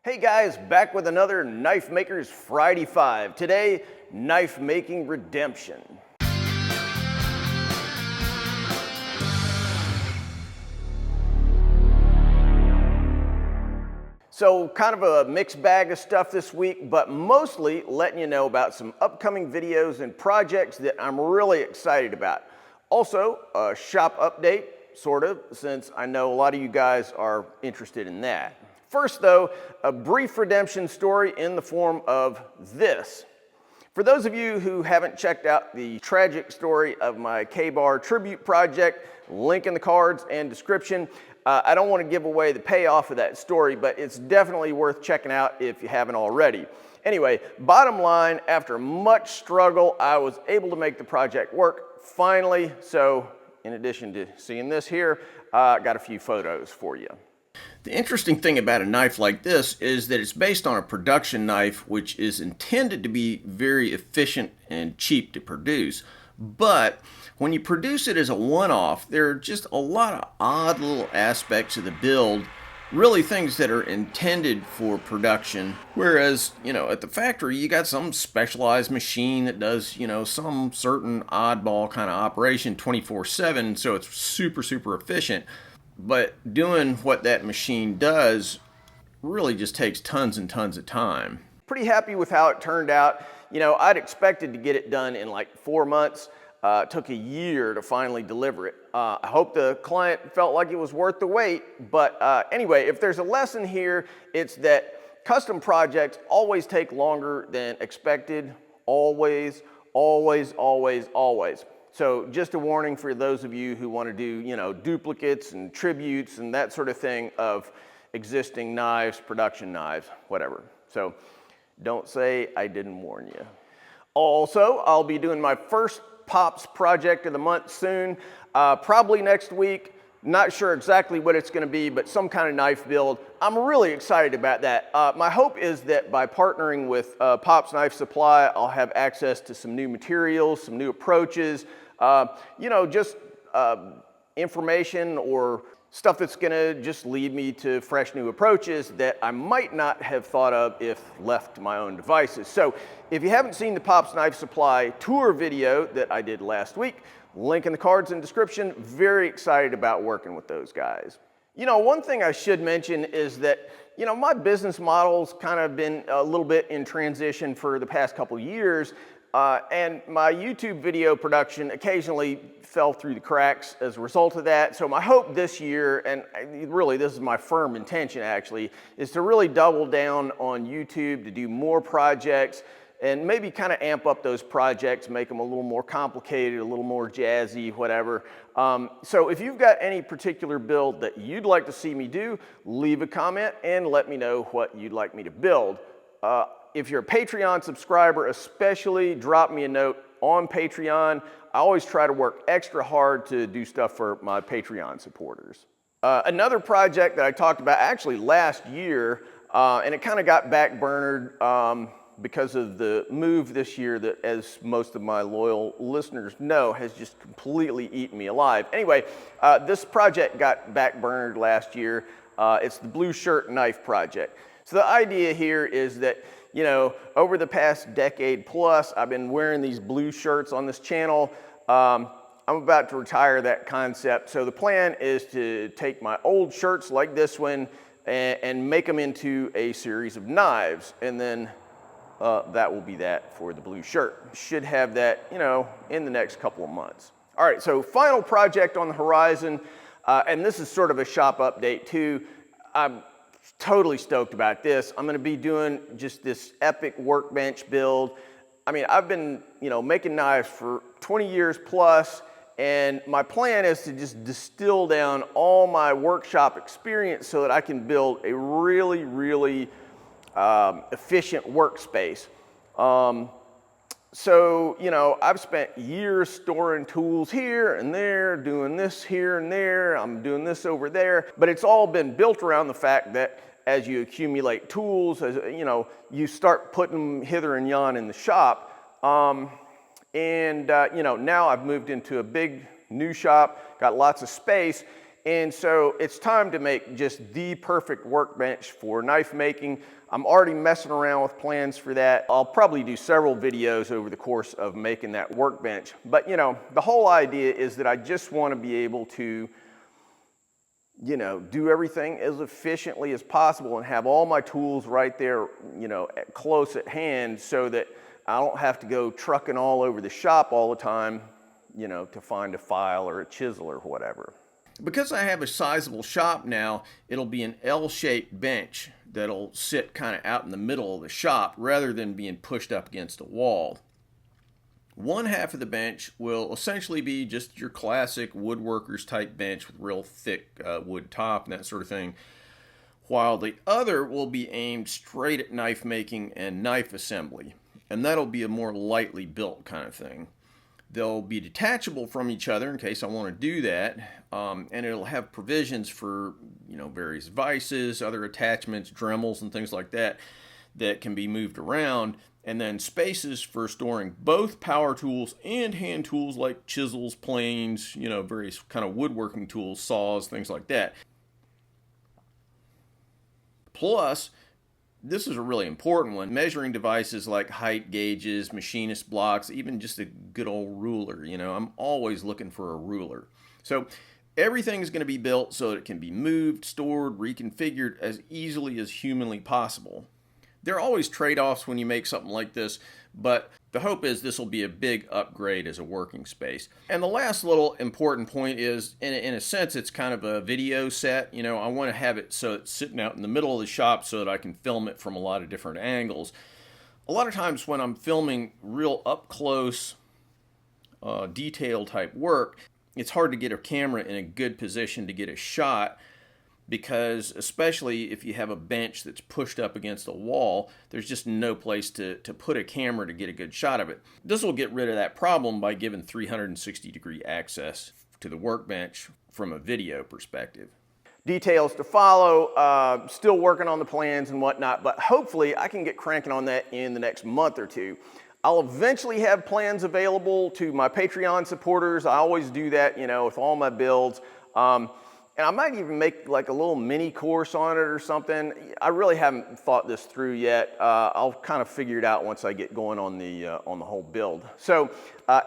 Hey guys, back with another Knife Makers Friday 5. Today, knife making redemption. So kind of a mixed bag of stuff this week, but mostly letting you know about some upcoming videos and projects that I'm really excited about. Also, a shop update, sort of, since I know a lot of you guys are interested in that. First though, a brief redemption story in the form of this. For those of you who haven't checked out the tragic story of my K-Bar tribute project, link in the cards and description. I don't want to give away the payoff of that story, but it's definitely worth checking out if you haven't already. Anyway, bottom line, after much struggle, I was able to make the project work finally. So in addition to seeing this here, I got a few photos for you. The interesting thing about a knife like this is that it's based on a production knife which is intended to be very efficient and cheap to produce. But when you produce it as a one-off, there are just a lot of odd little aspects of the build, really things that are intended for production. Whereas, at the factory, you got some specialized machine that does, some certain oddball kind of operation 24/7, so it's super, super efficient. But doing what that machine does really just takes tons and tons of time. Pretty happy with how it turned out. I'd expected to get it done in like 4 months. It took a year to finally deliver it. I hope the client felt like it was worth the wait. But anyway, if there's a lesson here, it's that custom projects always take longer than expected. Always, always, always, always. So just a warning for those of you who want to do, duplicates and tributes and that sort of thing of existing knives, production knives, whatever. So don't say I didn't warn you. Also, I'll be doing my first Pops project of the month soon, probably next week. Not sure exactly what it's going to be, but some kind of knife build. I'm really excited about that. My hope is that by partnering with Pops Knife Supply, I'll have access to some new materials, some new approaches, just information or stuff that's going to just lead me to fresh new approaches that I might not have thought of if left to my own devices. So if you haven't seen the Pops Knife Supply tour video that I did last week, link in the cards and description. Very excited about working with those guys. One thing I should mention is that, my business model's kind of been a little bit in transition for the past couple years. And my YouTube video production occasionally fell through the cracks as a result of that. So my hope this year, and really this is my firm intention actually, is to really double down on YouTube, to do more projects, and maybe kind of amp up those projects, make them a little more complicated, a little more jazzy, whatever. So if you've got any particular build that you'd like to see me do, leave a comment and let me know what you'd like me to build. If you're a Patreon subscriber especially, drop me a note on Patreon. I always try to work extra hard to do stuff for my Patreon supporters. Another project that I talked about actually last year, and it kind of got backburnered because of the move this year that, as most of my loyal listeners know, has just completely eaten me alive. Anyway, this project got backburnered last year. It's the Blue Shirt Knife project. So the idea here is that, over the past decade plus, I've been wearing these blue shirts on this channel. I'm about to retire that concept. So the plan is to take my old shirts like this one and make them into a series of knives. And then that will be that for the blue shirt. Should have that, in the next couple of months. All right, so final project on the horizon. And this is sort of a shop update too. I'm totally stoked about this. I'm going to be doing just this epic workbench build. I mean, I've been, making knives for 20 years plus, and my plan is to just distill down all my workshop experience so that I can build a really, really efficient workspace. So, I've spent years storing tools here and there, doing this here and there, I'm doing this over there, but it's all been built around the fact that as you accumulate tools, as you start putting them hither and yon in the shop. Now I've moved into a big new shop, got lots of space, And so it's time to make just the perfect workbench for knife making. I'm already messing around with plans for that. I'll probably do several videos over the course of making that workbench. But you know, the whole idea is that I just want to be able to, you know, do everything as efficiently as possible and have all my tools right there, you know, close at hand, so that I don't have to go trucking all over the shop all the time, you know, to find a file or a chisel or whatever. Because I have a sizable shop now, it'll be an L-shaped bench that'll sit kind of out in the middle of the shop rather than being pushed up against a wall. One half of the bench will essentially be just your classic woodworkers type bench with real thick wood top and that sort of thing, while the other will be aimed straight at knife making and knife assembly, and that'll be a more lightly built kind of thing. They'll be detachable from each other in case I want to do that, and it'll have provisions for, you know, various vices, other attachments, Dremels, and things like that that can be moved around, and then spaces for storing both power tools and hand tools like chisels, planes, you know, various kind of woodworking tools, saws, things like that. Plus, this is a really important one, measuring devices like height gauges, machinist blocks, even just a good old ruler. You know, I'm always looking for a ruler. So everything is going to be built so that it can be moved, stored, reconfigured as easily as humanly possible. There are always trade-offs when you make something like this, but the hope is this will be a big upgrade as a working space. And the last little important point is, in a sense, it's kind of a video set. You know, I want to have it so it's sitting out in the middle of the shop so that I can film it from a lot of different angles. A lot of times when I'm filming real up-close, detail type work, it's hard to get a camera in a good position to get a shot, because especially if you have a bench that's pushed up against a wall, there's just no place to put a camera to get a good shot of it. This will get rid of that problem by giving 360-degree access to the workbench from a video perspective. Details to follow, still working on the plans and whatnot, but hopefully I can get cranking on that in the next month or two. I'll eventually have plans available to my Patreon supporters. I always do that, you know, with all my builds. And I might even make like a little mini course on it or something. I really haven't thought this through yet. I'll kind of figure it out once I get going on the whole build. So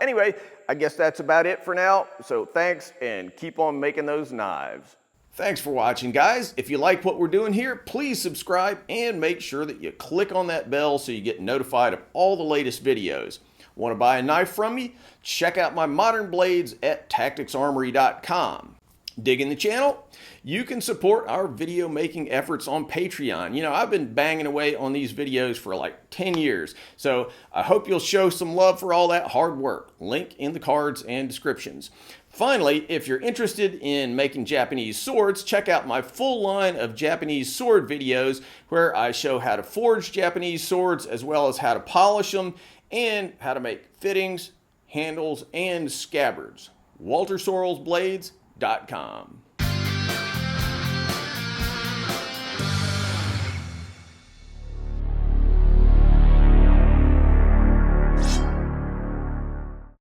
anyway, I guess that's about it for now. So thanks, and keep on making those knives. Thanks for watching, guys. If you like what we're doing here, please subscribe and make sure that you click on that bell so you get notified of all the latest videos. Want to buy a knife from me? Check out my modern blades at tacticsarmory.com. Digging the channel? You can support our video making efforts on Patreon. You know, I've been banging away on these videos for like 10 years, so I hope you'll show some love for all that hard work. Link in the cards and descriptions. Finally, if you're interested in making Japanese swords, check out my full line of Japanese sword videos where I show how to forge Japanese swords as well as how to polish them and how to make fittings, handles, and scabbards. WalterSorrellsBlades.com.